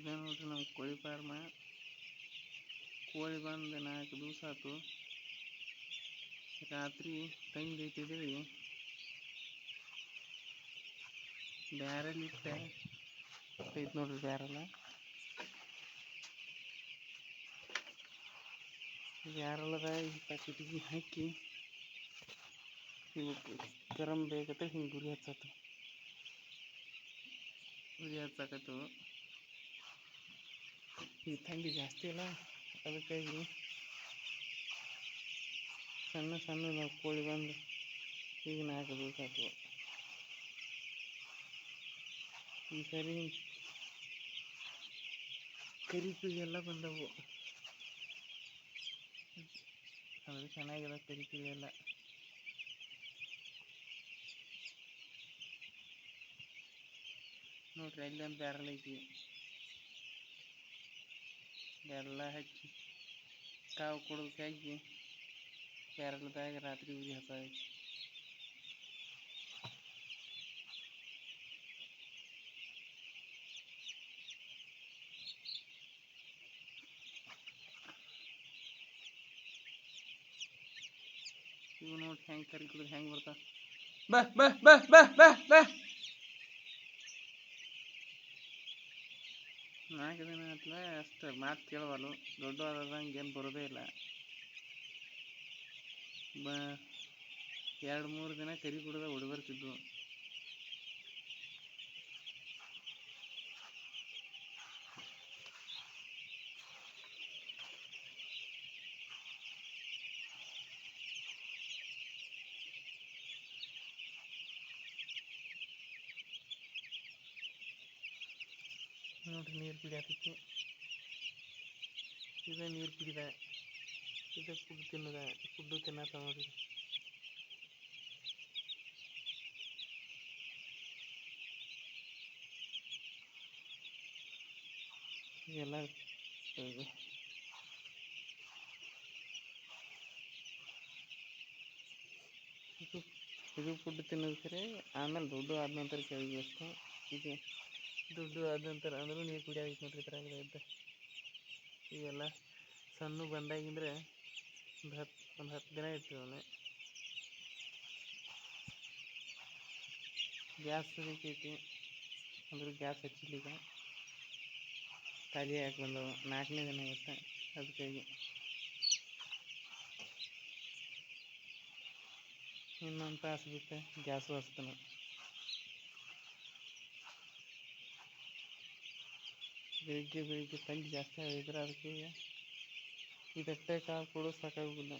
ಇದೆ ನೋಡ್ರಿ ನಮ್ಮ ಕೋಳಿ ಫಾರ್ಮ. ಕೋಳಿ ಬಂದು 4 ದಿವಸ ಆಯ್ತು. ರಾತ್ರಿ ತಂಗಿ ಇಟ್ಟಿದ್ದೀವಿ, ಬ್ಯಾರಲ್ ಇಟ್ಟು ಐತೆ ನೋಡ್ರಿ. ಬ್ಯಾರಲ್ದ ಈ ಪ್ಯಾಕೆಟಿಗೆ ಹಾಕಿ ಇವು ಗರಂ ಬೇಕತ್ತೆ ಹಿಂಗೆ ಗುರಿ ಹಚ್ಚಾಕತ್ತು. ಈ ಥಂಡಿ ಜಾಸ್ತಿ ಅಲ್ಲ, ಅದಕ್ಕಾಗಿ ಸಣ್ಣ ನಾವು ಕೋಳಿ ಬಂದು ಈಗ 4 ದಿವಸ ಆಯ್ತು. ಈ ಸರಿ ಕರಿಪಿ ಎಲ್ಲ ಬಂದವು, ಅದು ಚೆನ್ನಾಗಿದೆ ಕರಿಪಿ ಎಲ್ಲ. ನೋಡ್ರಿ ಅಲ್ಲಿ ಒಂದು ಬ್ಯಾರಲ್ ಐತಿ, ಎಲ್ಲ ಹಚ್ಚಿ ಕಾವು ಕೊಡೋದಕ್ಕಾಗಿ ಬ್ಯಾರಲ್ದಾಗ ರಾತ್ರಿ ಉರಿ ಹಚ್ಚೈತಿ. ಇವು ನೋಡಿ ಹೆಂಗೆ ಕರಿ ಕುಡಿದ್ರೆ ಹೆಂಗೆ ಬರ್ತಾವ. ಬಾ ಬಾ ಬಾ ಬಾ ಬಾ ಬಾ 4 ದಿನ ಆತ್ಲ, ಅಷ್ಟು ಮಾತು ಕೇಳವಲ್ಲ. ದೊಡ್ಡ ಆದಂಗೆ ಏನು ಬರೋದೇ ಇಲ್ಲ. 2-3 ದಿನ ಕರಿ ಕುಡಿದ ಹೊಡಿ ಬರ್ತಿದ್ವು. ನೋಡ್ರಿ ನೀರು ಕುಡಿಯಾಕತ್ತಿ. ಇದೇ ನೀರು ಕುಡಿದ, ಇದೇ ಫುಡ್ಡು ತಿನ್ನತ್ತ ನೋಡ್ರಿ. ಎಲ್ಲ ಇದು ಫುಡ್ ತಿನ್ನೋದು ಖರೆ. ಆಮೇಲೆ ದುಡ್ಡು ಆದ ನಂತರ ಕೇಳಿದ್ವಿ ಅಷ್ಟು. ಇದು ದುಡ್ಡು ಆದ ನಂತರ ಅಂದರೂ ನೀರು ಕುಡಿಯಾಗಿತ್ತು ನೋಡ್ರಿ. ಇದ್ರಾಗ ಇದ್ದ ಇವೆಲ್ಲ ಸಣ್ಣ ಬಂದಾಗಿಂದ್ರೆ ಒಂದು 10 ದಿನ ಇರ್ತೀವಿ. ಅವನು ಗ್ಯಾಸ್ ಬೇಕೈತಿ ಅಂದ್ರೆ ಗ್ಯಾಸ್ ಹಚ್ಚಿಲ್ಲೀಗ, ಖಾಲಿ ಹಾಕಿ ಬಂದವು. 4ನೇ ದಿನ ಇವತ್ತು, ಅದಕ್ಕಾಗಿ ಇನ್ನೊಂದು ತಾಸು ಬಿಟ್ಟು ಗ್ಯಾಸು ಹಚ್ತಾನೆ. ಬೆಳಿಗ್ಗೆ ಥಂಡಿ ಜಾಸ್ತಿ ಆಗಿದ್ರೆ ಅದಕ್ಕೆ ಇದಟ್ಟೆ ಕಾಳು ಕೊಡೋದು ಸಾಕಾಗೋದಿಲ್ಲ.